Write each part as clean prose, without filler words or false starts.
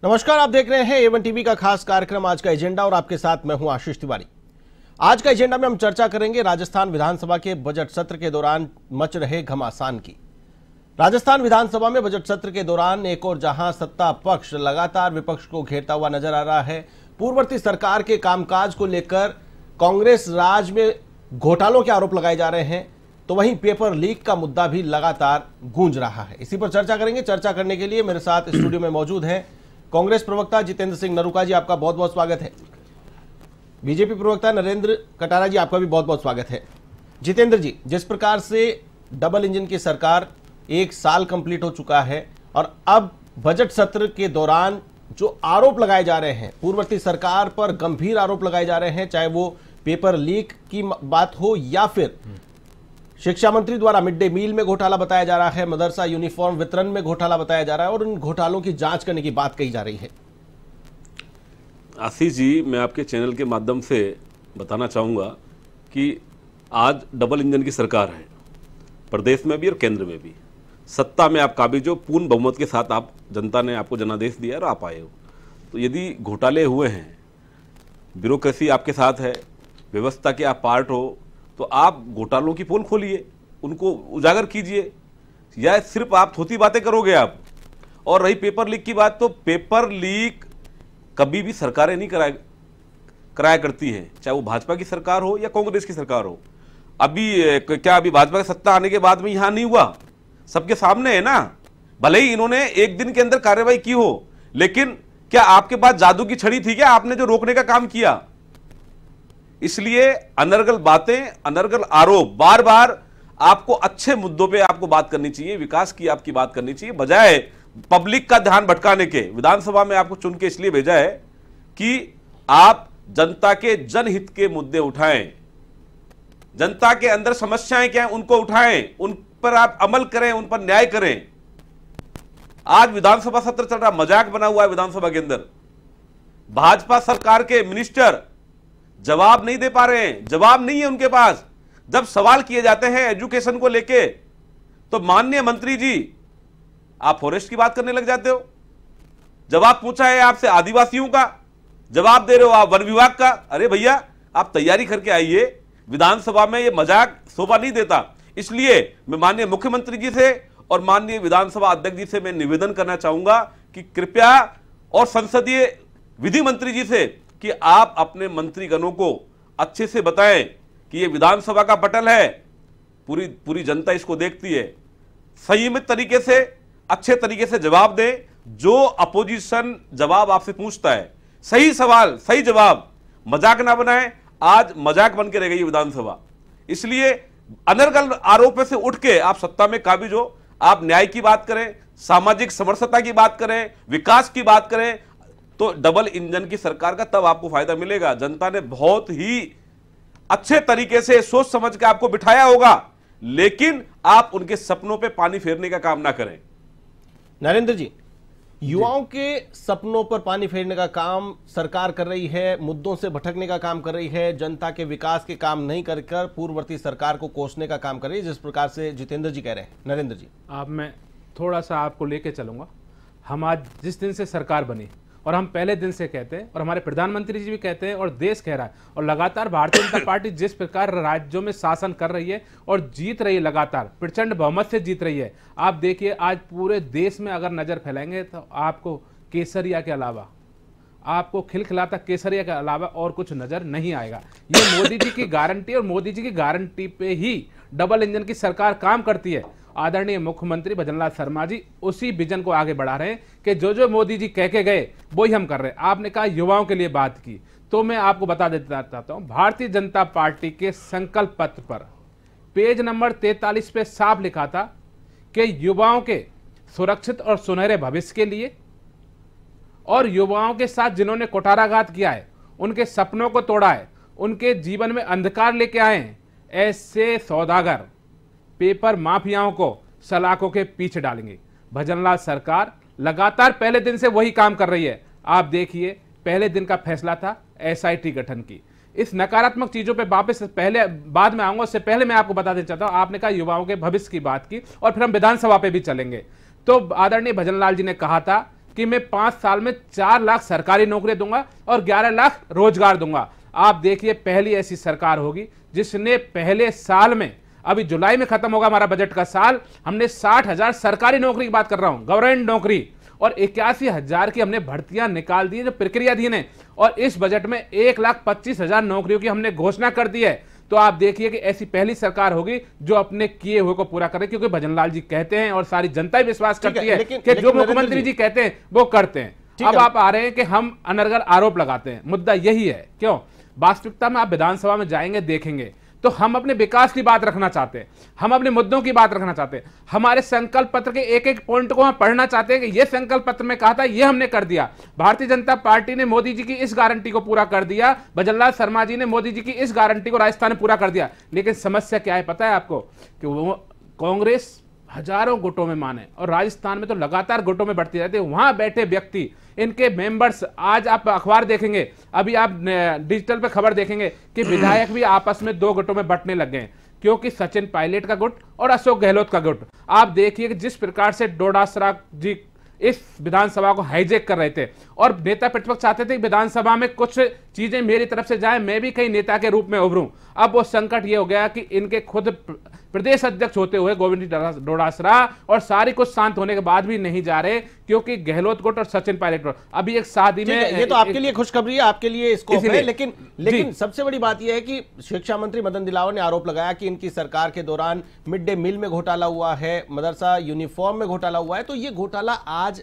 नमस्कार, आप देख रहे हैं A1 टीवी का खास कार्यक्रम आज का एजेंडा और आपके साथ मैं हूं आशीष तिवारी। आज का एजेंडा में हम चर्चा करेंगे राजस्थान विधानसभा के बजट सत्र के दौरान मच रहे घमासान की। राजस्थान विधानसभा में बजट सत्र के दौरान एक और जहां सत्ता पक्ष लगातार विपक्ष को घेरता हुआ नजर आ रहा है, पूर्ववर्ती सरकार के कामकाज को लेकर कांग्रेस राज में घोटालों के आरोप लगाए जा रहे हैं, तो वहीं पेपर लीक का मुद्दा भी लगातार गूंज रहा है। इसी पर चर्चा करेंगे। चर्चा करने के लिए मेरे साथ स्टूडियो में मौजूद हैं कांग्रेस प्रवक्ता जितेंद्र सिंह नरूका जी, आपका बहुत बहुत स्वागत है। बीजेपी प्रवक्ता नरेंद्र कटारा जी, आपका भी बहुत बहुत स्वागत है। जितेंद्र जी, जिस प्रकार से डबल इंजन की सरकार एक साल कंप्लीट हो चुका है और अब बजट सत्र के दौरान जो आरोप लगाए जा रहे हैं, पूर्ववर्ती सरकार पर गंभीर आरोप लगाए जा रहे हैं, चाहे वो पेपर लीक की बात हो या फिर शिक्षा मंत्री द्वारा मिड डे मील में घोटाला बताया जा रहा है, मदरसा यूनिफॉर्म वितरण में घोटाला बताया जा रहा है और उन घोटालों की जांच करने की बात कही जा रही है। आशीष जी, मैं आपके चैनल के माध्यम से बताना चाहूँगा कि आज डबल इंजन की सरकार है, प्रदेश में भी और केंद्र में भी। सत्ता में आप काबिज हो, पूर्ण बहुमत के साथ आप, जनता ने आपको जनादेश दिया और आप आए हो। तो यदि घोटाले हुए हैं, ब्यूरोक्रेसी आपके साथ है, व्यवस्था के आप पार्ट हो, तो आप घोटालों की पोल खोलिए, उनको उजागर कीजिए, या सिर्फ आप थोती बातें करोगे आप। और रही पेपर लीक की बात, तो पेपर लीक कभी भी सरकारें नहीं कराया करती हैं, चाहे वो भाजपा की सरकार हो या कांग्रेस की सरकार हो। अभी भाजपा की सत्ता आने के बाद में यहां नहीं हुआ, सबके सामने है ना। भले ही इन्होंने एक दिन के अंदर कार्रवाई की हो, लेकिन क्या आपके पास जादू की छड़ी थी क्या आपने जो रोकने का काम किया? इसलिए अनर्गल बातें, अनर्गल आरोप, बार बार आपको अच्छे मुद्दों पे आपको बात करनी चाहिए, विकास की आपकी बात करनी चाहिए, बजाय पब्लिक का ध्यान भटकाने के। विधानसभा में आपको चुन के इसलिए भेजा है कि आप जनता के जनहित के मुद्दे उठाएं, जनता के अंदर समस्याएं क्या है उनको उठाएं, उन पर आप अमल करें, उन पर न्याय करें। आज विधानसभा सत्र चल रहा, मजाक बना हुआ है विधानसभा के अंदर। भाजपा सरकार के मिनिस्टर जवाब नहीं दे पा रहे हैं, जवाब नहीं है उनके पास। जब सवाल किए जाते हैं एजुकेशन को लेके, तो माननीय मंत्री जी आप फॉरेस्ट की बात करने लग जाते हो। जवाब पूछा है आपसे आदिवासियों का, जवाब दे रहे हो आप वन विभाग का। अरे भैया, आप तैयारी करके आइए, विधानसभा में ये मजाक शोभा नहीं देता। इसलिए मैं माननीय मुख्यमंत्री जी से और माननीय विधानसभा अध्यक्ष जी से मैं निवेदन करना चाहूंगा कि कृपया, और संसदीय विधि मंत्री जी से, कि आप अपने मंत्रीगणों को अच्छे से बताएं कि ये विधानसभा का पटल है, पूरी जनता इसको देखती है। संयमित तरीके से, अच्छे तरीके से जवाब दें। जो अपोजिशन जवाब आपसे पूछता है, सही सवाल सही जवाब, मजाक ना बनाएं। आज मजाक बन के रह गई विधानसभा। इसलिए अनर्गल आरोपों से उठ के आप सत्ता में काबिज हो, आप न्याय की बात करें, सामाजिक समरसता की बात करें, विकास की बात करें, तो डबल इंजन की सरकार का तब आपको फायदा मिलेगा। जनता ने बहुत ही अच्छे तरीके से सोच समझ के आपको बिठाया होगा, लेकिन आप उनके सपनों पे पानी फेरने का काम ना करें। नरेंद्र जी, युवाओं के सपनों पर पानी फेरने का काम सरकार कर रही है, मुद्दों से भटकने का काम कर रही है, जनता के विकास के काम नहीं कर पूर्ववर्ती सरकार को कोसने का काम कर रही है, जिस प्रकार से जितेंद्र जी कह रहे हैं। नरेंद्र जी, अब मैं थोड़ा सा आपको लेके चलूंगा। हम आज जिस दिन से सरकार बनी, और हम पहले दिन से कहते हैं, और हमारे प्रधानमंत्री जी भी कहते हैं, और देश कह रहा है, और लगातार भारतीय जनता पार्टी जिस प्रकार राज्यों में शासन कर रही है और जीत रही है, लगातार प्रचंड बहुमत से जीत रही है। आप देखिए, आज पूरे देश में अगर नजर फैलाएंगे तो आपको केसरिया के अलावा, आपको खिलखिलाता केसरिया के अलावा और कुछ नजर नहीं आएगा। ये मोदी जी की गारंटी, और मोदी जी की गारंटी पे ही डबल इंजन की सरकार काम करती है। आदरणीय मुख्यमंत्री भजनलाल शर्मा जी उसी विजन को आगे बढ़ा रहे हैं कि जो जो मोदी जी कह के गए वही हम कर रहे हैं। आपने कहा युवाओं के लिए बात की, तो मैं आपको बता देता चाहता हूं, भारतीय जनता पार्टी के संकल्प पत्र पर पेज नंबर 43 पे साफ लिखा था कि युवाओं के सुरक्षित और सुनहरे भविष्य के लिए, और युवाओं के साथ जिन्होंने कुठाराघात किया है, उनके सपनों को तोड़ा है, उनके जीवन में अंधकार लेके आए हैं, ऐसे सौदागर पेपर माफियाओं को सलाखों के पीछे डालेंगे। भजनलाल सरकार लगातार पहले दिन से वही काम कर रही है। आप देखिए, पहले दिन का फैसला था एसआईटी गठन की। इस नकारात्मक चीजों पे वापस पहले बाद में आऊंगा, उससे पहले मैं आपको बता देना चाहता हूं, आपने कहा युवाओं के भविष्य की बात की, और फिर हम विधानसभा पे भी चलेंगे। तो आदरणीय भजनलाल जी ने कहा था कि मैं 5 साल में 4 लाख सरकारी नौकरी दूंगा और 11 लाख रोजगार दूंगा। आप देखिए पहली ऐसी सरकार होगी जिसने पहले साल में, अभी जुलाई में खत्म होगा हमारा बजट का साल, हमने 60,000 सरकारी नौकरी की बात कर रहा हूं, गवर्नमेंट नौकरी, और 81,000 की हमने भर्तियां निकाल दी जो प्रक्रियाधीन है, और इस बजट में 1,25,000 नौकरियों की हमने घोषणा कर दी है। तो आप देखिए कि ऐसी पहली सरकार होगी जो अपने किए हुए को पूरा करे, क्योंकि भजनलाल जी कहते हैं और सारी जनता ही विश्वास करती है कि जो मुख्यमंत्री जी कहते हैं वो करते हैं। अब आप आ रहे हैं कि हम अनर्गल आरोप लगाते हैं, मुद्दा यही है। क्यों? वास्तविकता में आप विधानसभा में जाएंगे देखेंगे तो हम अपने विकास की बात रखना चाहते हैं, हम अपने मुद्दों की बात रखना चाहते हैं, हमारे संकल्प पत्र के एक एक पॉइंट को हम पढ़ना चाहते हैं कि यह संकल्प पत्र में कहा था, यह हमने कर दिया। भारतीय जनता पार्टी ने मोदी जी की इस गारंटी को पूरा कर दिया, भजनलाल शर्मा जी ने मोदी जी की इस गारंटी को राजस्थान में पूरा कर दिया। लेकिन समस्या क्या है पता है आपको, कि वो कांग्रेस हजारों गुटों में माने और राजस्थान में तो लगातार गुटों में बढ़ती रहती है। वहां बैठे व्यक्ति, इनके मेंबर्स, आज आप अखबार देखेंगे, अभी आप डिजिटल पे खबर देखेंगे कि विधायक भी आपस में 2 गुटों में बंटने लग गए, क्योंकि सचिन पायलट का गुट और अशोक गहलोत का गुट। आप देखिए कि जिस प्रकार से डोडासरा जी इस विधानसभा को हाईजैक कर रहे थे और नेता प्रतिपक्ष चाहते थे कि विधानसभा में कुछ चीजें मेरी तरफ से जाए, मैं भी कहीं नेता के रूप में उभरूं। अब वो संकट ये हो गया कि इनके खुद प्रदेश अध्यक्ष होते हुए गोविंद डोडासरा और सारी कुछ शांत होने के बाद भी नहीं जा रहे, क्योंकि गहलोत गुट और सचिन पायलट गुट अभी एक शादी में। ये तो आपके लिए खुशखबरी है, आपके लिए स्कोप है, लेकिन सबसे बड़ी बात यह है कि शिक्षा मंत्री मदन दिलावर ने आरोप लगाया कि इनकी सरकार के दौरान मिड डे मील में घोटाला हुआ है, मदरसा यूनिफॉर्म में घोटाला हुआ है। तो ये घोटाला आज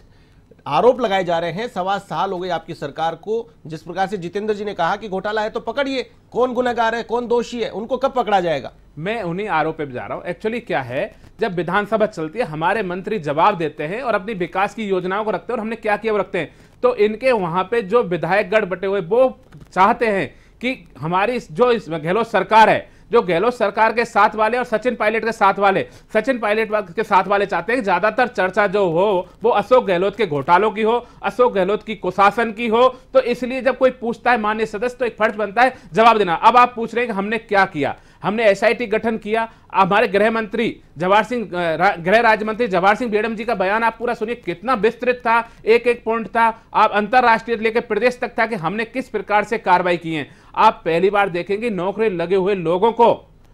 आरोप लगाए जा रहे हैं, 1.25 साल हो गए आपकी सरकार को। जिस प्रकार से जितेंद्र जी ने कहा कि घोटाला है तो पकड़िए, कौन गुनहगार है, कौन दोषी है, उनको कब पकड़ा जाएगा? मैं उन्हीं आरोप पे जा रहा हूं। एक्चुअली क्या है, जब विधानसभा चलती है हमारे मंत्री जवाब देते हैं और अपनी विकास की योजनाओं को रखते हैं और हमने क्या किया वो रखते हैं। तो इनके वहां पे जो विधायक गढ़ बटे हुए वो चाहते हैं कि हमारी जो इस गहलोत सरकार है, जो गहलोत सरकार के साथ वाले और सचिन पायलट के साथ वाले, सचिन पायलट के साथ वाले चाहते हैं कि ज्यादातर चर्चा जो हो वो अशोक गहलोत के घोटालों की हो, अशोक गहलोत की कुशासन की हो। तो इसलिए जब कोई पूछता है माननीय सदस्य तो एक फर्ज बनता है जवाब देना। अब आप पूछ रहे हैं कि हमने क्या किया। हमने एसआईटी गठन किया। हमारे गृह मंत्री जवाहर सिंह, गृह राज्य मंत्री जवाहर सिंह बेड़म जी का बयान आप पूरा सुनिए, कितना विस्तृत था, एक एक पॉइंट था। आप अंतरराष्ट्रीय लेकर प्रदेश तक था कि हमने किस प्रकार से कार्रवाई की है। आप पहली बार देखेंगे नौकरी लगे हुए लोगों को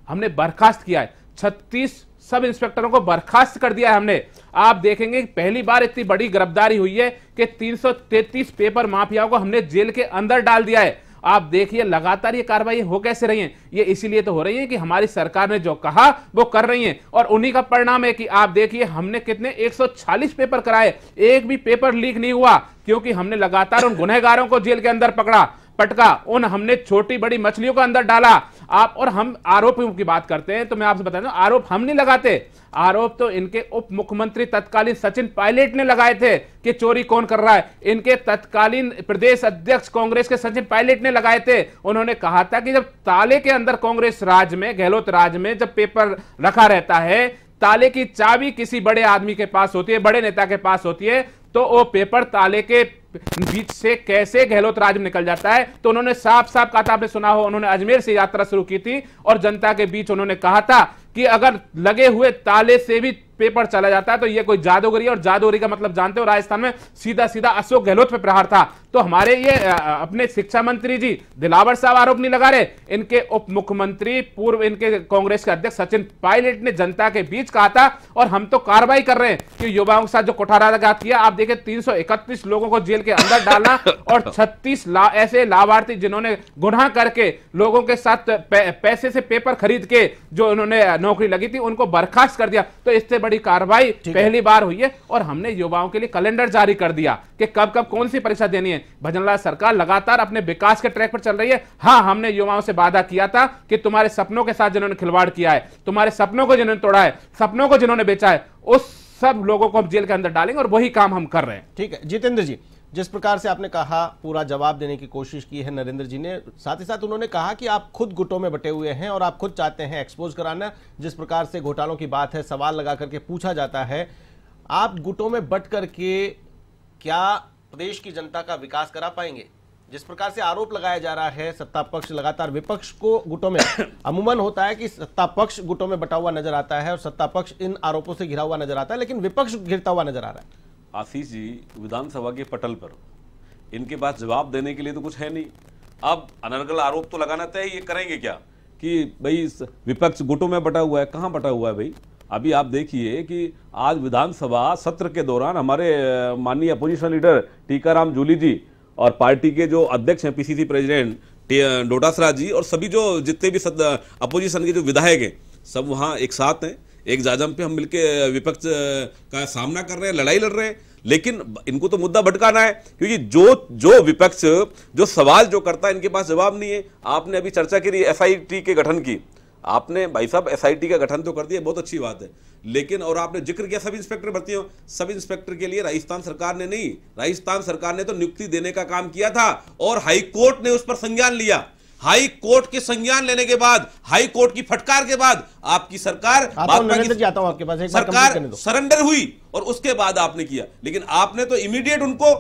हमने बर्खास्त किया है, 36 सब इंस्पेक्टरों को बर्खास्त कर दिया है हमने। आप देखेंगे पहली बार इतनी बड़ी गिरफ्तारी हुई है कि 333 पेपर माफियाओं को हमने जेल के अंदर डाल दिया है। आप देखिए लगातार ये कार्रवाई हो कैसे रही है, ये इसीलिए तो हो रही है कि हमारी सरकार ने जो कहा वो कर रही है, और उन्हीं का परिणाम है कि आप देखिए हमने कितने 146 पेपर कराए, एक भी पेपर लीक नहीं हुआ, क्योंकि हमने लगातार उन गुनहगारों को जेल के अंदर पटका, उन हमने छोटी बड़ी मछलियों को अंदर डाला। आप और हम आरोपों की बात करते हैं तो मैं आपसे बता दूं, आरोप हम नहीं लगाते, आरोप तो इनके उप मुख्यमंत्री तत्कालीन सचिन पायलट ने लगाए थे कि चोरी कौन कर रहा है। इनके तत्कालीन प्रदेश अध्यक्ष कांग्रेस के सचिन पायलट ने लगाए थे। उन्होंने कहा था कि जब ताले के अंदर कांग्रेस राज में, गहलोत राज में जब पेपर रखा रहता है, ताले की चाबी किसी बड़े आदमी के पास होती है, बड़े नेता के पास होती है, तो वो पेपर ताले के बीच से कैसे गहलोत राज में निकल जाता है। तो उन्होंने साफ साफ कहा था, आपने सुना हो, उन्होंने अजमेर से यात्रा शुरू की थी और जनता के बीच उन्होंने कहा था कि अगर लगे हुए ताले से भी पेपर चला जाता है तो ये कोई जादूगरी, और जादूगरी का मतलब जानते हो राजस्थान में सीधा सीधा अशोक गहलोत पे प्रहार था। तो हमारे ये अपने शिक्षा मंत्री जी दिलावर साहब आरोप नहीं लगा रहे, इनके उप मुख्यमंत्री पूर्व इनके कांग्रेस के अध्यक्ष सचिन पायलट ने जनता के बीच कहा था, और हम तो कार्रवाई कर रहे हैं कि युवाओं के साथ जो कुठाराघात किया। आप देखिए 331 लोगों को जेल के अंदर डालना और 36 ऐसे लाभार्थी जिन्होंने गुनाह करके लोगों के साथ पैसे से पेपर खरीद के जो उन्होंने नौकरी लगी थी उनको बर्खास्त कर दिया। तो इससे बड़ी कार्रवाई पहली बार हुई है, और हमने युवाओं के लिए कैलेंडर जारी कर दिया कि कब कब कौन सी परीक्षा देनी है। भजनलाल सरकार लगातार अपने विकास के ट्रैक पर चल रही है। हाँ, हमने युवाओं से वादा किया था कि तुम्हारे सपनों के साथ जिन्होंने खिलवाड़ किया है, तुम्हारे सपनों को जिन्होंने तोड़ा है, सपनों को जिन्होंने बेचा है, उस सब लोगों को हम जेल के अंदर डालेंगे, और वही काम हम कर रहे हैं। ठीक है जितेंद्र जी, जिस प्रकार से आपने कहा, पूरा जवाब देने की कोशिश की है नरेंद्र जी ने, साथ ही साथ उन्होंने कहा कि आप खुद गुटों में बटे हुए हैं और आप खुद चाहते हैं एक्सपोज कराना। जिस प्रकार से घोटालों की बात है, सवाल लगा करके पूछा जाता है, आप गुटों में बट करके क्या प्रदेश की जनता का विकास करा पाएंगे? जिस प्रकार से आरोप लगाया जा रहा है, सत्ता पक्ष लगातार विपक्ष को गुटों में, अमूमन होता है कि सत्ता पक्ष गुटों में बटा हुआ नजर आता है और सत्ता पक्ष इन आरोपों से घिरा हुआ नजर आता है, लेकिन विपक्ष घिरता हुआ नजर आ रहा है। आशीष जी विधानसभा के पटल पर इनके पास जवाब देने के लिए तो कुछ है नहीं। अब अनर्गल आरोप तो लगाना तय, ये करेंगे क्या कि भाई विपक्ष गुटों में बटा हुआ है। कहाँ बटा हुआ है भाई? अभी आप देखिए कि आज विधानसभा सत्र के दौरान हमारे माननीय अपोजिशन लीडर टीकाराम जूली जी और पार्टी के जो अध्यक्ष हैं पीसीसी प्रेसिडेंट डोटासरा जी और सभी जो जितने भी अपोजिशन के जो विधायक हैं सब वहाँ एक साथ हैं, एक जाजम पे हम मिलके विपक्ष का सामना कर रहे हैं, लड़ाई लड़ रहे हैं। लेकिन इनको तो मुद्दा भटकाना है, क्योंकि जो विपक्ष जो सवाल जो करता है इनके पास जवाब नहीं है। आपने अभी चर्चा करी एसआईटी के गठन की, आपने भाई साहब एसआईटी का गठन तो कर दिया, बहुत अच्छी बात है, लेकिन और आपने जिक्र किया सब इंस्पेक्टर भर्ती हो। सब इंस्पेक्टर के लिए राजस्थान सरकार ने नहीं, राजस्थान सरकार ने तो नियुक्ति देने का काम किया था और हाई कोर्ट ने उस पर संज्ञान लिया। हाई कोर्ट के संज्ञान लेने के बाद, हाई कोर्ट की फटकार के बाद आपकी सरकार आपके पास सरकार सरेंडर हुई और उसके बाद आपने किया। लेकिन आपने तो इमीडिएट उनको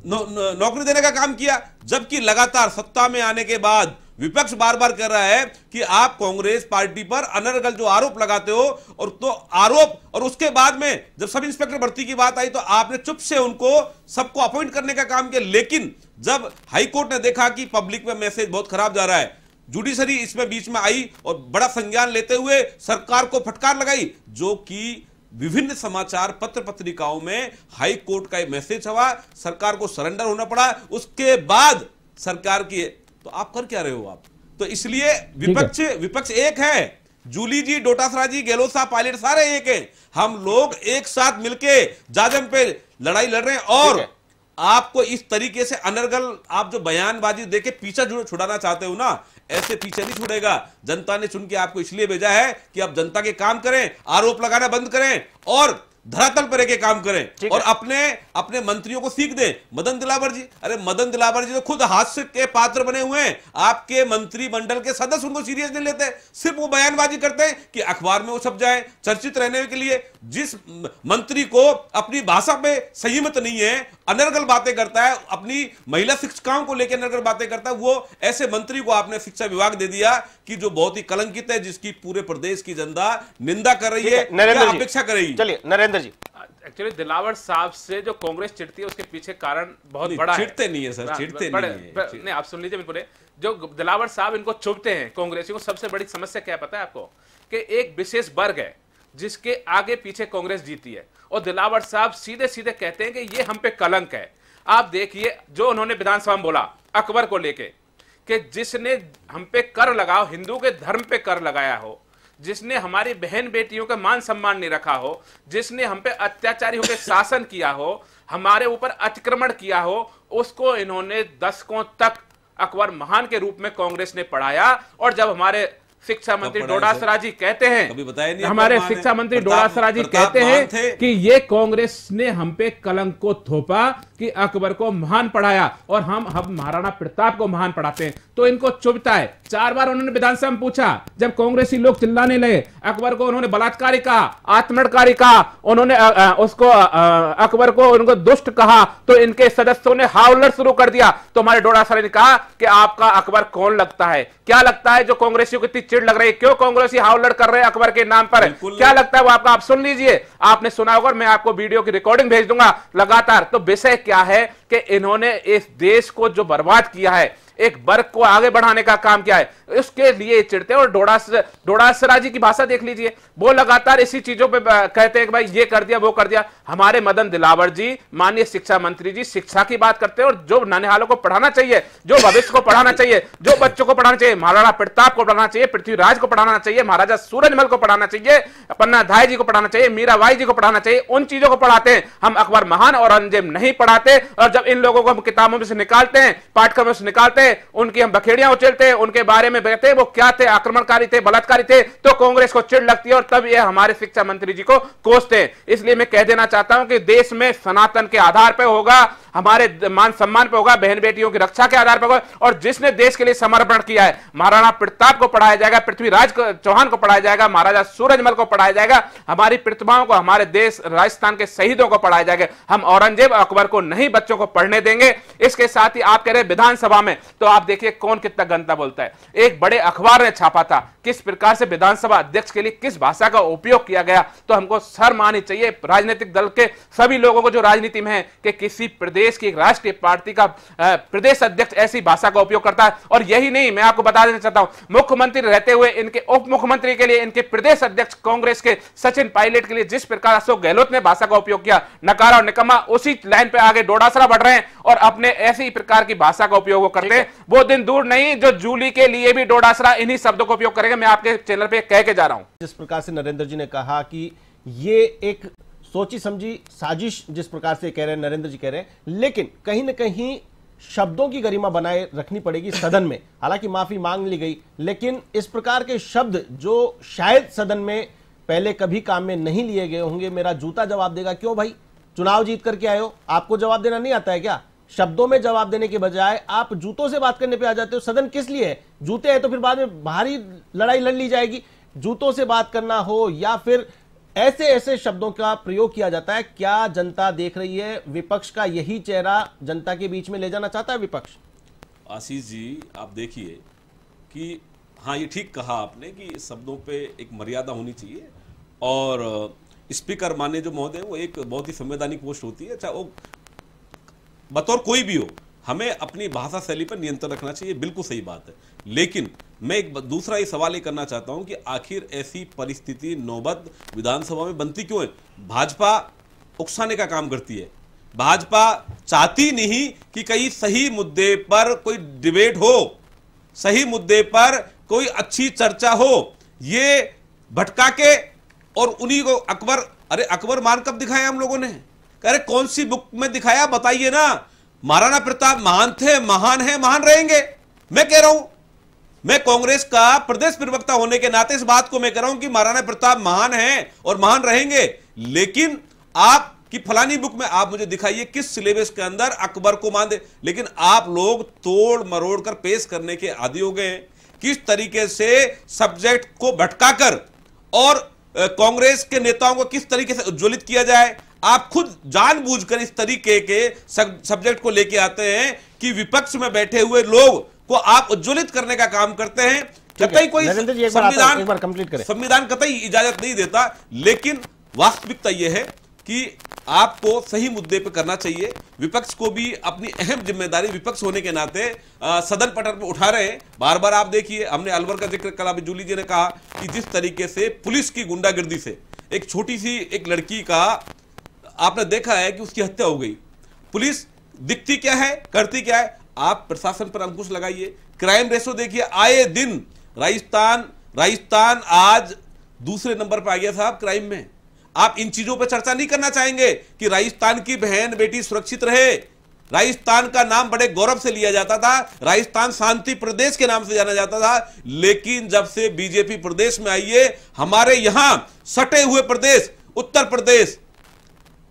नौकरी देने का काम किया, जबकि लगातार सत्ता में आने के बाद विपक्ष बार बार कह रहा है कि आप कांग्रेस पार्टी पर अनर्गल जो आरोप लगाते हो, और तो आरोप, और उसके बाद में जब सब इंस्पेक्टर भर्ती की बात आई तो आपने चुप से उनको सबको अपॉइंट करने का काम किया। लेकिन जब हाईकोर्ट ने देखा कि पब्लिक में मैसेज बहुत खराब जा रहा है, जुडिशरी इसमें बीच में आई और बड़ा संज्ञान लेते हुए सरकार को फटकार लगाई, जो कि विभिन्न समाचार पत्र पत्रिकाओं में हाई कोर्ट का मैसेज हुआ, सरकार को सरेंडर होना पड़ा। उसके बाद सरकार की, तो आप कर क्या रहे हो आप? तो इसलिए विपक्ष एक है, जूली जी, डोटासरा जी, गहलोत साहब, पायलट सारे एक हैं। हम लोग एक साथ मिलके जाजम पे लड़ाई लड़ रहे हैं। और आपको इस तरीके से अनर्गल आप जो बयानबाजी देके पीछा छुड़ाना चाहते हो ना, ऐसे पीछे नहीं छुड़ेगा। जनता ने चुन के आपको इसलिए भेजा है कि आप जनता के काम करें, आरोप लगाना बंद करें और धरातल पर रह के काम करें और अपने मंत्रियों को सीख दें। मदन दिलावर जी, अरे मदन दिलावर जी तो खुद हास्य के पात्र बने हुए हैं, आपके मंत्रिमंडल के सदस्य उनको सीरियस नहीं लेते, सिर्फ वो बयानबाजी करते हैं कि अखबार में वो छप जाए, चर्चित रहने के लिए। जिस मंत्री को अपनी भाषा पे संयमित नहीं है, अनर्गल बातें करता है, अपनी महिला शिक्षिकाओं को लेकर अनर्गल बातें करता है, वो ऐसे मंत्री को आपने शिक्षा विभाग दे दिया कि जो बहुत ही कलंकित है, जिसकी पूरे प्रदेश की जनता निंदा कर रही है, क्या अपेक्षा करेगी? चलिए नरेंद्र जी, एक्चुअली दिलावर साहब से जो कांग्रेस चिढ़ती है उसके पीछे कारण बहुत बड़ा है। चिढ़ते नहीं है सर, चिढ़ते नहीं। आप सुन लीजिए बिल्कुल, जो दिलावर साहब इनको चुभते हैं कांग्रेसियों को, सबसे बड़ी समस्या क्या पता है आपको? कि एक विशेष वर्ग है जिसके आगे पीछे कांग्रेस जीती है, और दिलावर साहब सीधे सीधे कहते हैं कि ये हम पे कलंक है। आप देखिए जो उन्होंने विधानसभा में बोला अकबर को लेके, कि जिसने हम पे कर लगाओ, हिंदू के धर्म पे कर लगाया हो, जिसने हमारी बहन बेटियों का मान सम्मान नहीं रखा हो, जिसने हम पे अत्याचारी होकर शासन किया हो, हमारे ऊपर अतिक्रमण किया हो, उसको इन्होंने दशकों तक अकबर महान के रूप में कांग्रेस ने पढ़ाया। और जब हमारे शिक्षा मंत्री डोटासरा जी कहते हैं, हमारे शिक्षा मंत्री डोटासरा जी कहते हैं कि ये कांग्रेस ने हम पे कलंक को थोपा कि अकबर को महान पढ़ाया और हम महाराणा प्रताप को महान पढ़ाते हैं, तो इनको चुभता है। 4 बार उन्होंने विधानसभा में पूछा, जब कांग्रेसी लोग चिल्लाने लगे, अकबर को उन्होंने बलात्कारी कहा, आत्महनकारी कहा, उन्होंने उसको अकबर को उनको दुष्ट कहा, तो इनके सदस्यों ने हाउलर शुरू कर दिया। तो हमारे डोटासरा ने कहा कि आपका अकबर कौन लगता है? क्या लगता है जो कांग्रेसियों को इतनी चिढ़ लग रही है? क्यों कांग्रेसी हाउलर कर रहे हैं अकबर के नाम पर? क्या लगता है वो आपका? आप सुन लीजिए, आपने सुना होगा, मैं आपको वीडियो की रिकॉर्डिंग भेज दूंगा लगातार। तो विषय क्या है कि इन्होंने इस देश को जो बर्बाद किया है, एक वर्ग को आगे बढ़ाने का काम किया है, उसके लिए चिढ़ते हैं। और डोटासरा जी की भाषा देख लीजिए, वो लगातार इसी चीजों पे कहते हैं कि भाई ये कर दिया वो कर दिया। हमारे मदन दिलावर जी, माननीय शिक्षा मंत्री जी, शिक्षा की बात करते हैं, और जो ननिहालों को पढ़ाना चाहिए, जो भविष्य को पढ़ाना चाहिए, जो बच्चों को पढ़ाना चाहिए, महाराणा प्रताप को पढ़ाना चाहिए, पृथ्वीराज को पढ़ाना चाहिए, महाराजा सूरजमल को पढ़ाना चाहिए, पन्नाधाय जी को पढ़ाना चाहिए, मीराबाई जी को पढ़ाना चाहिए, उन चीजों को पढ़ाते हैं। हम अकबर महान और औरंगजेब नहीं पढ़ाते। और जब इन लोगों को हम किताबों में से निकालते हैं, पाठ्यक्रमों से निकालते हैं, उनकी हम बखेड़ियां उछलते हैं, उनके बारे में कहते हैं वो क्या थे, आक्रमणकारी थे, बलात्कारी थे, तो कांग्रेस को चिढ़ लगती है और तब ये हमारे शिक्षा मंत्री जी को कोसते हैं। इसलिए मैं कह देना चाहता हूं कि देश में सनातन के आधार पर होगा, हमारे मान सम्मान पे होगा, बहन बेटियों की रक्षा के आधार पर होगा, और जिसने देश के लिए समर्पण किया है, महाराणा प्रताप को पढ़ाया जाएगा, पृथ्वीराज चौहान को पढ़ाया जाएगा, महाराजा सूरजमल को पढ़ाया जाएगा, हमारी प्रतिभाओं को, हमारे देश राजस्थान के शहीदों को पढ़ाया जाएगा। हम औरंगजेब अकबर को नहीं बच्चों को पढ़ने देंगे। इसके साथ ही आप कह रहे हैं विधानसभा में, तो आप देखिए कौन कितना गंदा बोलता है। एक बड़े अखबार ने छापा था किस प्रकार से विधानसभा अध्यक्ष के लिए किस भाषा का उपयोग किया गया, तो हमको शर्म आनी चाहिए राजनीतिक दल के सभी लोगों को जो राजनीति में है कि किसी प्रदेश की राष्ट्रीय पार्टी का प्रदेश अध्यक्ष ऐसी भाषा का उपयोग करता है। और यही नहीं, मैं आपको बता देना चाहता हूं, मुख्यमंत्री रहते हुए इनके उप मुख्यमंत्री के लिए इनके प्रदेश अध्यक्ष कांग्रेस के सचिन पायलट के लिए जिस प्रकार अशोक गहलोत ने भाषा का उपयोग किया, नकारा और निकम्मा, उसी लाइन पे आगे डोडासरा बढ़ रहे हैं और अपने ऐसी प्रकार की भाषा का उपयोग करते हैं। वो दिन दूर नहीं जो जूली के लिए भी डोडासरा इन्हीं शब्दों का उपयोग करेंगे। मैं आपके चैनल पे कह के जा रहा हूं। जिस प्रकार से नरेंद्र जी ने कहा कि ये एक सोची समझी साजिश, जिस प्रकार से कह रहे हैं नरेंद्र जी कह रहे हैं, लेकिन कहीं ना कहीं शब्दों की गरिमा बनाए रखनी पड़ेगी सदन में। हालांकि माफी मांग ली गई, लेकिन इस प्रकार के शब्द जो शायद सदन में पहले कभी काम में नहीं लिए गए होंगे, मेरा जूता जवाब देगा। क्यों भाई, चुनाव जीत करके आए हो, आपको जवाब देना नहीं आता है क्या? शब्दों में जवाब देने के बजाय आप जूतों से बात करने पे आ जाते हो। सदन किस लिए है? जूते हैं तो फिर बाद में भारी लड़ाई लड़ ली जाएगी। जूतों से बात करना हो या फिर ऐसे ऐसे शब्दों का प्रयोग किया जाता है। क्या जनता देख रही है? विपक्ष का यही चेहरा जनता के बीच में ले जाना चाहता है विपक्ष? आशीष जी, आप देखिए कि हाँ, ये ठीक कहा आपने कि शब्दों पे एक मर्यादा होनी चाहिए, और स्पीकर माननीय जो महोदय वो एक बहुत ही संवैधानिक पोस्ट होती है, चाहे वो बतौर कोई भी हो, हमें अपनी भाषा शैली पर नियंत्रण रखना चाहिए, बिल्कुल सही बात है। लेकिन मैं एक दूसरा ये सवाल ये करना चाहता हूं कि आखिर ऐसी परिस्थिति नौबत विधानसभा में बनती क्यों है? भाजपा उकसाने का काम करती है। भाजपा चाहती नहीं कि कहीं सही मुद्दे पर कोई डिबेट हो, सही मुद्दे पर कोई अच्छी चर्चा हो। ये भटका के और उन्हीं को अरे अकबर मान कब दिखाया हम लोगों ने? अरे कौन सी बुक में दिखाया, बताइए ना। महाराणा प्रताप महान थे, महान है, महान रहेंगे। मैं कह रहा हूं, मैं कांग्रेस का प्रदेश प्रवक्ता होने के नाते इस बात को मैं कह रहा हूं कि महाराणा प्रताप महान है और महान रहेंगे। लेकिन आप कि फलानी बुक में आप मुझे दिखाइए किस सिलेबस के अंदर अकबर को मान दे। लेकिन आप लोग तोड़ मरोड़ कर पेश करने के आदी हो गए। किस तरीके से सब्जेक्ट को भटकाकर और कांग्रेस के नेताओं को किस तरीके से उज्ज्वलित किया जाए, आप खुद जानबूझकर इस तरीके के सब्जेक्ट को लेके आते हैं कि विपक्ष में बैठे हुए लोग को आप उज्ज्वलित करने का काम करते हैं। कतई कोई संविधान कतई इजाजत नहीं देता, लेकिन वास्तविकता यह है कि आपको सही मुद्दे पर करना चाहिए। विपक्ष को भी अपनी अहम जिम्मेदारी विपक्ष होने के नाते सदन पटल पर उठा रहे हैं। बार बार आप देखिए, हमने अलवर का जिक्र कल अभी जूली जी ने कहा कि जिस तरीके से पुलिस की गुंडागिर्दी से एक छोटी सी एक लड़की का आपने देखा है कि उसकी हत्या हो गई। पुलिस दिखती क्या है, करती क्या है? आप प्रशासन पर अंकुश लगाइए। क्राइम रेशो देखिए, आए दिन राजस्थान आज दूसरे नंबर पर आ गया साहब क्राइम में। आप इन चीजों पर चर्चा नहीं करना चाहेंगे कि राजस्थान की बहन बेटी सुरक्षित रहे। राजस्थान का नाम बड़े गौरव से लिया जाता था, राजस्थान शांति प्रदेश के नाम से जाना जाता था। लेकिन जब से बीजेपी प्रदेश में आई है, हमारे यहां सटे हुए प्रदेश उत्तर प्रदेश,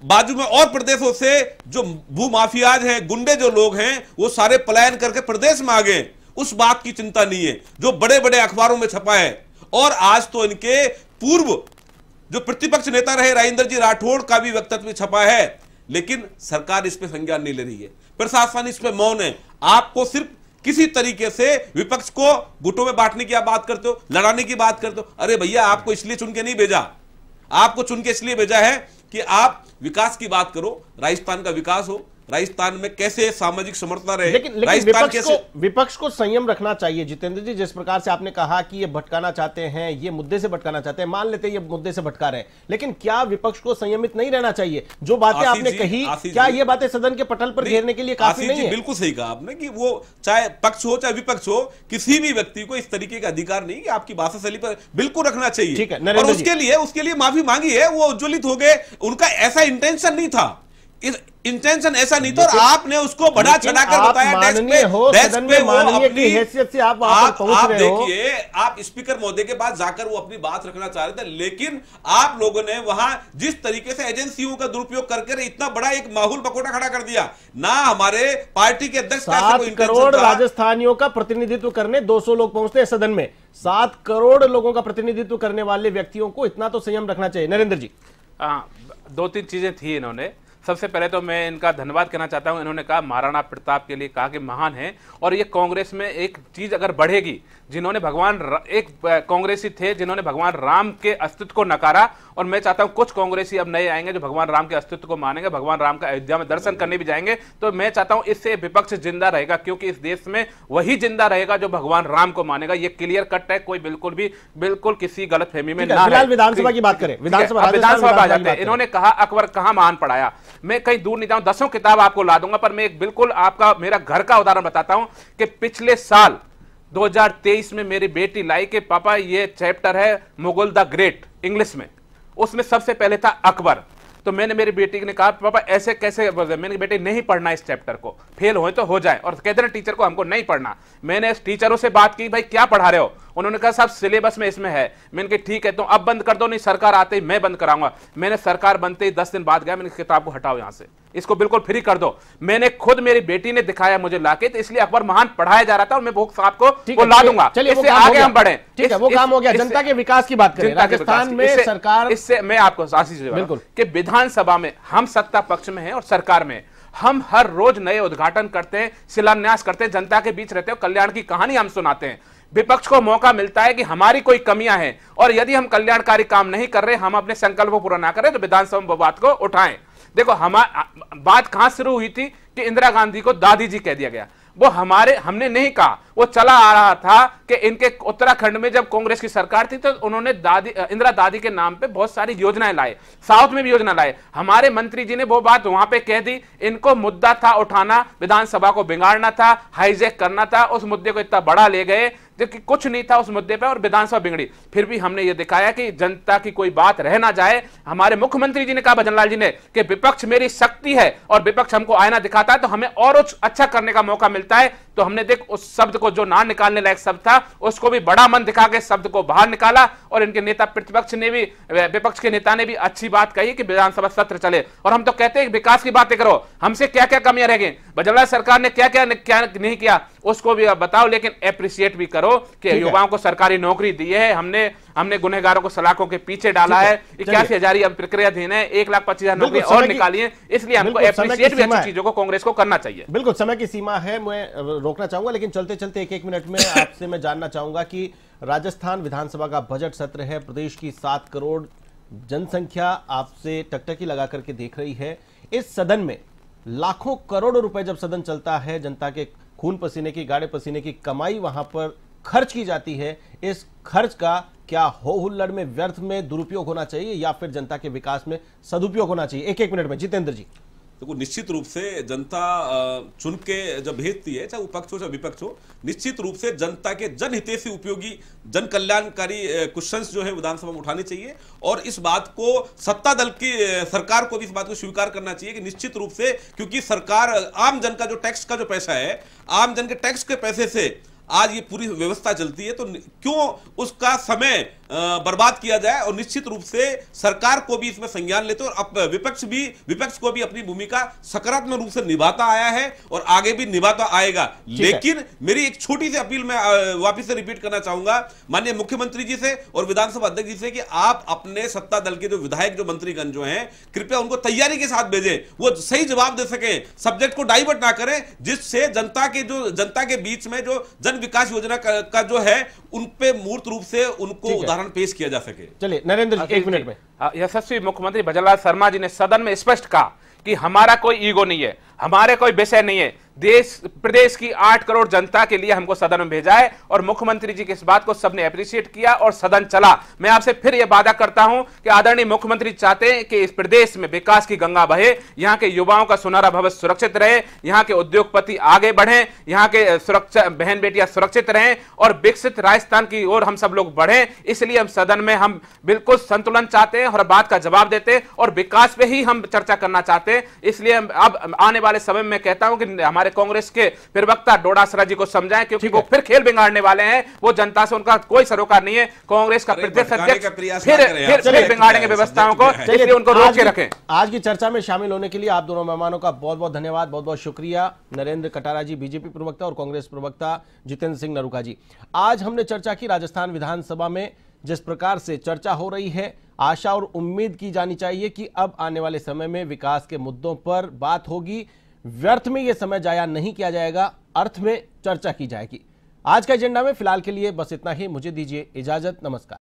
बाजू में और प्रदेशों से जो भूमाफियाज हैं, गुंडे जो लोग हैं, वो सारे पलायन करके प्रदेश में आ गए। उस बात की चिंता नहीं है जो बड़े बड़े अखबारों में छपा है। और आज तो इनके पूर्व जो प्रतिपक्ष नेता रहे राजेंद्र जी राठौड़ का भी वक्तव्य छपा है, लेकिन सरकार इस पे संज्ञान नहीं ले रही है, प्रशासन इस पे मौन है। आपको सिर्फ किसी तरीके से विपक्ष को गुटों में बांटने की आप बात करते हो, लड़ाने की बात करते हो। अरे भैया, आपको इसलिए चुन के नहीं भेजा, आपको चुन के इसलिए भेजा है कि आप विकास की बात करो, राजस्थान का विकास हो, राजस्थान में कैसे सामाजिक समर्थता रहे। लेकिन विपक्ष को संयम रखना चाहिए। जितेंद्र जी, जिस प्रकार से आपने कहा कि ये भटकाना चाहते हैं, ये मुद्दे से भटकाना चाहते हैं, मान लेते हैं ये मुद्दे से भटका रहे हैं, लेकिन क्या विपक्ष को संयमित नहीं रहना चाहिए? जो बातें आपने कही, क्या ये बातें सदन के पटल पर घेरने के लिए काफी नहीं है? बिल्कुल सही कहा आपने कि वो चाहे पक्ष हो चाहे विपक्ष हो, किसी भी व्यक्ति को इस तरीके का अधिकार नहीं कि आपकी भाषा शैली पर बिल्कुल रखना चाहिए। ठीक है, और उसके लिए माफी मांगी है, वो उज्ज्वलित हो गए, उनका ऐसा इंटेंशन नहीं था। इंटेंशन ऐसा नहीं था और आपने उसको बढ़ा चढ़ाकर बताया। माननीय हो, सदन में माननीय की हैसियत से आप वहां पर पहुंच रहे हो। देखिए, आप स्पीकर महोदय के पास जाकर वो अपनी बात रखना चाह रहे थे, लेकिन आप लोगों ने वहां जिस तरीके से एजेंसियों का दुरुपयोग करके इतना बड़ा एक माहौल पकोड़ा खड़ा कर दिया ना, हमारे पार्टी के अध्यक्ष 7 करोड़ राजस्थानियों का प्रतिनिधित्व करने 200 लोग पहुंचते हैं सदन में। 7 करोड़ लोगों का प्रतिनिधित्व करने वाले व्यक्तियों को इतना तो संयम रखना चाहिए। नरेंद्र जी, 2-3 चीजें थी इन्होंने। सबसे पहले तो मैं इनका धन्यवाद कहना चाहता हूं। इन्होंने कहा महाराणा प्रताप के लिए कहा कि महान है, और ये कांग्रेस में एक चीज अगर बढ़ेगी, जिन्होंने एक कांग्रेसी थे जिन्होंने भगवान राम के अस्तित्व को नकारा, और मैं चाहता हूं कुछ कांग्रेसी अब नए आएंगे जो भगवान राम के अस्तित्व को मानेंगे, भगवान राम का अयोध्या में दर्शन करने भी जाएंगे। तो मैं चाहता हूं इससे विपक्ष जिंदा रहेगा, क्योंकि इस देश में वही जिंदा रहेगा जो भगवान राम को मानेगा। ये क्लियर कट है, कोई बिल्कुल किसी गलतफहमी में ना रहे। विधानसभा की बात करें, विधानसभा आ जाते हैं। इन्होंने कहा अकबर कहां महान पढ़ाया। मैं कहीं दूर नहीं जाऊं, 10 किताब आपको ला दूंगा, पर मैं एक बिल्कुल मेरा घर का उदाहरण बताता हूं कि पिछले साल 2023 में मेरी बेटी लाई के पापा ये चैप्टर है मुगल द ग्रेट इंग्लिश में, उसमें सबसे पहले था अकबर। तो मैंने मेरी बेटी ने कहा पापा ऐसे कैसे, मैंने बेटी नहीं पढ़ना इस चैप्टर को, फेल होए तो हो जाए, और कहते हैं टीचर को हमको नहीं पढ़ना। मैंने टीचरों से बात की, भाई क्या पढ़ा रहे हो? उन्होंने कहा साहब सिलेबस में इसमें है। मैंने कहा ठीक है, तो अब बंद कर दो, नहीं सरकार आते ही मैं बंद कराऊंगा। मैंने सरकार बनते ही 10 दिन बाद गया, मैंने किताब को हटाओ यहां से, इसको बिल्कुल फ्री कर दो। मैंने खुद, मेरी बेटी ने दिखाया मुझे लाके, तो इसलिए अकबर महान पढ़ाया जा रहा था, और मैं वो साहब को ला दूंगा। इससे आगे हम बढ़े। ठीक है, वो काम हो गया। जनता के विकास की बात करें, राजस्थान में सरकार, इससे मैं आपको आशीष बिल्कुल कि विधानसभा में हम सत्ता पक्ष में हैं और सरकार में हम हर रोज नए उद्घाटन करते हैं, शिलान्यास करते हैं, जनता के बीच रहते हैं, कल्याण की कहानी हम सुनाते हैं। विपक्ष को मौका मिलता है कि हमारी कोई कमियां हैं, और यदि हम कल्याणकारी काम नहीं कर रहे, हम अपने संकल्प को पूरा ना करें, तो विधानसभा में बात को उठाएं। देखो बात कहां शुरू हुई थी कि इंदिरा गांधी को दादी जी कह दिया गया। वो हमने नहीं कहा, वो चला आ रहा था कि इनके उत्तराखंड में जब कांग्रेस की सरकार थी तो उन्होंने इंदिरा दादी के नाम पे बहुत सारी योजनाएं लाए, साउथ में भी योजना लाए। हमारे मंत्री जी ने वो बात वहां पे कह दी। इनको मुद्दा था उठाना, विधानसभा को बिगाड़ना था, हाईजैक करना था, उस मुद्दे को इतना बड़ा ले गए जबकि कुछ नहीं था उस मुद्दे पे, और विधानसभा बिगड़ी। फिर भी हमने ये दिखाया कि जनता की कोई बात रह ना जाए। हमारे मुख्यमंत्री जी ने कहा, भजनलाल जी ने, कि विपक्ष मेरी शक्ति है और विपक्ष हमको आईना दिखाता है, तो हमें और अच्छा करने का मौका मिलता है। तो हमने देख उस शब्द को, जो ना निकालने लायक शब्द था, उसको भी बड़ा मन दिखा के शब्द को बाहर निकाला, और इनके नेता प्रतिपक्ष ने भी, विपक्ष के नेता ने भी अच्छी बात कही कि विधानसभा सत्र चले। और हम तो कहते हैं विकास की बातें करो, हमसे क्या क्या कमियां रह गई, भजनलाल सरकार ने क्या क्या नहीं किया उसको भी बताओ, लेकिन एप्रिशिएट भी करो कि युवाओं को सरकारी नौकरी दी है, हमने गुनहगारों को सलाखों के पीछे डाला है, 81,000 प्रक्रियाधीन है, 1,25,000 नौकरी और निकाली है। इसलिए हमको एप्रिशिएट भी अच्छी चीजों को कांग्रेस को करना चाहिए। बिल्कुल, समय की सीमा है, मैं रोकना चाहूंगा, लेकिन चलते चलते एक मिनट में आपसे मैं जानना चाहूंगा कि राजस्थान विधानसभा का बजट सत्र है, प्रदेश की 7 करोड़ जनसंख्या आपसे टकटकी लगा करके देख रही है। इस सदन में लाखों करोड़ों रुपए जब सदन चलता है, जनता के खून पसीने की, गाड़े पसीने की कमाई वहां पर खर्च की जाती है, इस खर्च का क्या हो हुल्लड़ में, व्यर्थ में दुरुपयोग होना चाहिए या फिर जनता के विकास में सदुपयोग होना चाहिए? एक मिनट में जितेंद्र जी। देखो, निश्चित रूप से जनता चुन के जब भेजती है, चाहे वो पक्ष हो चाहे विपक्ष हो, निश्चित रूप से जनता के जनहितैषी उपयोगी, जन कल्याणकारी क्वेश्चंस जो है विधानसभा में उठाने चाहिए। और इस बात को सत्ता दल की सरकार को भी इस बात को स्वीकार करना चाहिए कि निश्चित रूप से, क्योंकि सरकार आम जन का जो टैक्स का जो पैसा है, आम जन के टैक्स के पैसे से आज ये पूरी व्यवस्था चलती है, तो क्यों उसका समय बर्बाद किया जाए। और निश्चित रूप से सरकार को भी इसमें संज्ञान लेते हैं, और विपक्ष को भी अपनी भूमिका सकारात्मक रूप से निभाता आया है और आगे भी निभाता आएगा। लेकिन मेरी एक छोटी सी अपील मैं वापिस से रिपीट करना चाहूंगा माननीय मुख्यमंत्री जी से और विधानसभा अध्यक्ष जी से कि आप अपने सत्ता दल के जो विधायक, जो मंत्रीगण जो हैं, कृपया उनको तैयारी के साथ भेजें, वो सही जवाब दे सके, सब्जेक्ट को डाइवर्ट ना करें, जिससे जनता के बीच में जो जन विकास योजना का जो है उन पे मूर्त रूप से उनको उदाहरण पेश किया जा सके। चलिए नरेंद्र जी, 1 मिनट में। यशस्वी मुख्यमंत्री भजनलाल शर्मा जी ने सदन में स्पष्ट कहा कि हमारा कोई ईगो नहीं है, हमारे कोई विषय नहीं है। देश प्रदेश की 8 करोड़ जनता के लिए हमको सदन में भेजा है और मुख्यमंत्री जी की इस बात को सबने अप्रिशिएट किया और सदन चला। मैं आपसे फिर यह वादा करता हूं कि आदरणीय मुख्यमंत्री चाहते हैं कि इस प्रदेश में विकास की गंगा बहे, यहां के युवाओं का सुनहरा भविष्य सुरक्षित रहे, यहां के उद्योगपति आगे बढ़ें, यहां के सुरक्षा बहन बेटियां सुरक्षित रहें और विकसित राजस्थान की ओर हम सब लोग बढ़ें। इसलिए हम सदन में हम बिल्कुल संतुलन चाहते हैं, हर बात का जवाब देते हैं और विकास पे ही हम चर्चा करना चाहते हैं। इसलिए अब आने वाले समय में कहता हूं कि हमारे कांग्रेस के प्रवक्ता डोडासरा जी को समझाएं, क्योंकि वो फिर खेल बिगाड़ने वाले हैं। वो जनता से उनका कोई सरोकार नहीं है। कांग्रेस का प्रदेश अध्यक्ष फिर बिगाड़ेंगे व्यवस्थाओं को, इसलिए उनको रोक के रखें। आज की चर्चा में शामिल होने के लिए आप दोनों मेहमानों का बहुत बहुत धन्यवाद, बहुत बहुत शुक्रिया। नरेंद्र कटारा जी बीजेपी प्रवक्ता और कांग्रेस प्रवक्ता जितेंद्र सिंह नरूका जी। आज हमने चर्चा की राजस्थान विधानसभा में जिस प्रकार से चर्चा हो रही है, आशा और उम्मीद की जानी चाहिए कि अब आने वाले समय में विकास के मुद्दों पर बात होगी। व्यर्थ में यह समय जाया नहीं किया जाएगा, अर्थ में चर्चा की जाएगी। आज का एजेंडा में फिलहाल के लिए बस इतना ही। मुझे दीजिए इजाजत। नमस्कार।